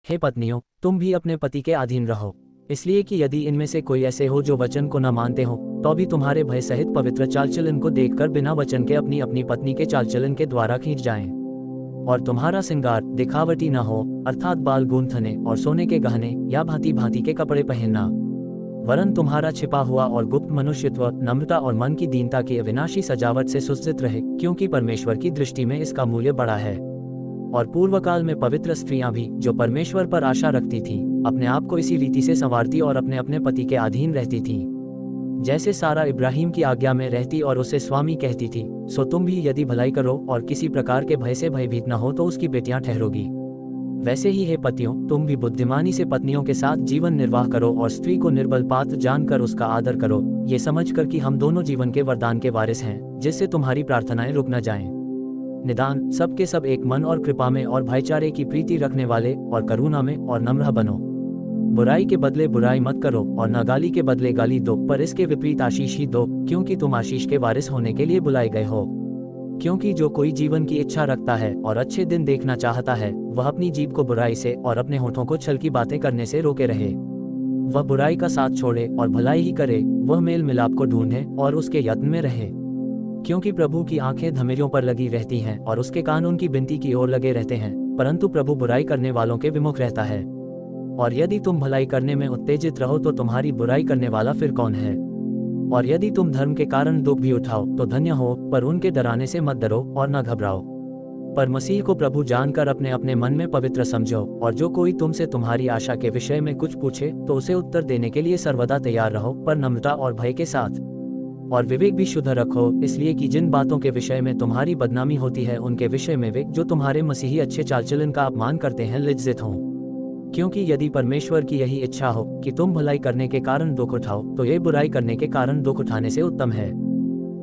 हे पत्नियों, तुम भी अपने पति के अधीन रहो, इसलिए कि यदि इनमें से कोई ऐसे हो जो वचन को न मानते हो, तो भी तुम्हारे भय सहित पवित्र चालचलन को देखकर बिना वचन के अपनी अपनी पत्नी के चालचलन के द्वारा खींच जाएं। और तुम्हारा श्रृंगार दिखावटी न हो, अर्थात बाल गूंथने और सोने के गहने या भांति भांति के कपड़े पहनना, वरन तुम्हारा छिपा हुआ और गुप्त मनुष्यत्व नम्रता और मन की दीनता की अविनाशी सजावट से सुसज्जित रहे, क्योंकि परमेश्वर की दृष्टि में इसका मूल्य बड़ा है। और पूर्व काल में पवित्र स्त्रियां भी, जो परमेश्वर पर आशा रखती थीं, अपने आप को इसी रीति से संवारती और अपने अपने पति के अधीन रहती थीं। जैसे सारा इब्राहिम की आज्ञा में रहती और उसे स्वामी कहती थी, सो तुम भी यदि भलाई करो और किसी प्रकार के भय से भयभीत न हो तो उसकी बेटियां ठहरोगी। वैसे ही हे पतियों, तुम भी बुद्धिमानी से पत्नियों के साथ जीवन निर्वाह करो और स्त्री को निर्बल पात्र जानकर उसका आदर करो, ये समझकर कि हम दोनों जीवन के वरदान के वारिस हैं, जिससे तुम्हारी प्रार्थनाएं रुक न जाएं। निदान सबके सब एक मन और कृपा में और भाईचारे की प्रीति रखने वाले और करुणा में और नम्र बनो। बुराई के बदले बुराई मत करो और न गाली के बदले गाली दो, पर इसके विपरीत आशीष ही दो, क्योंकि तुम आशीष के वारिस होने के लिए बुलाए गए हो। क्योंकि जो कोई जीवन की इच्छा रखता है और अच्छे दिन देखना चाहता है, वह अपनी जीभ को बुराई से और अपने होठों को छल की बातें करने से रोके रहे। वह बुराई का साथ छोड़े और भलाई ही करे, वह मेल मिलाप को ढूंढे और उसके यत्न में रहे। क्योंकि प्रभु की आंखें धमेलियों पर लगी रहती हैं और उसके कान उनकी विनती की ओर लगे रहते हैं, परंतु प्रभु बुराई करने वालों के विमुख रहता है। और यदि तुम भलाई करने में उत्तेजित रहो तो तुम्हारी बुराई करने वाला फिर कौन है? और यदि तुम धर्म के कारण दुख भी उठाओ तो धन्य हो, पर उनके डराने से मत डरो और न घबराओ। पर मसीह को प्रभु जानकर अपने अपने मन में पवित्र समझो, और जो कोई तुमसे तुम्हारी आशा के विषय में कुछ पूछे तो उसे उत्तर देने के लिए सर्वदा तैयार रहो, पर नम्रता और भय के साथ। और विवेक भी शुद्ध रखो, इसलिए कि जिन बातों के विषय में तुम्हारी बदनामी होती है उनके विषय में वे जो तुम्हारे मसीही अच्छे चालचलन का अपमान करते हैं लज्जित हों। क्योंकि यदि परमेश्वर की यही इच्छा हो कि तुम भलाई करने के कारण दुख उठाओ, तो ये बुराई करने के कारण दुख उठाने से उत्तम है।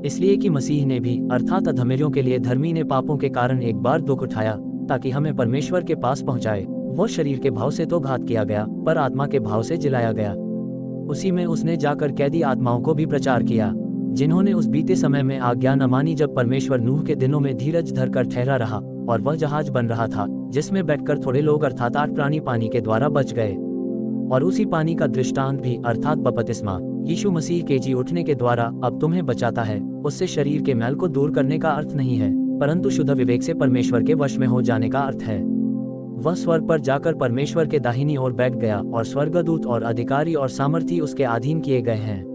इसलिए कि मसीह ने भी, अर्थात अधर्मियों के लिए धर्मी ने पापों के कारण एक बार दुख उठाया, ताकि हमें परमेश्वर के पास पहुंचाए। वो शरीर के भाव से तो घात किया गया, पर आत्मा के भाव से जिलाया गया। उसी में उसने जाकर कैदी आत्माओं को भी प्रचार किया, जिन्होंने उस बीते समय में आज्ञा न मानी, जब परमेश्वर नूह के दिनों में धीरज धरकर ठहरा रहा और वह जहाज बन रहा था, जिसमें बैठकर थोड़े लोग अर्थात 8 प्राणी पानी के द्वारा बच गए। और उसी पानी का दृष्टांत भी, अर्थात बपतिस्मा, यीशु मसीह के जी उठने के द्वारा अब तुम्हें बचाता है। उससे शरीर के मैल को दूर करने का अर्थ नहीं है, परंतु शुद्ध विवेक से परमेश्वर के वश में हो जाने का अर्थ है। वह स्वर्ग पर जाकर परमेश्वर के दाहिनी ओर बैठ गया, और स्वर्गदूत और अधिकारी और सामर्थी उसके अधीन किए गए हैं।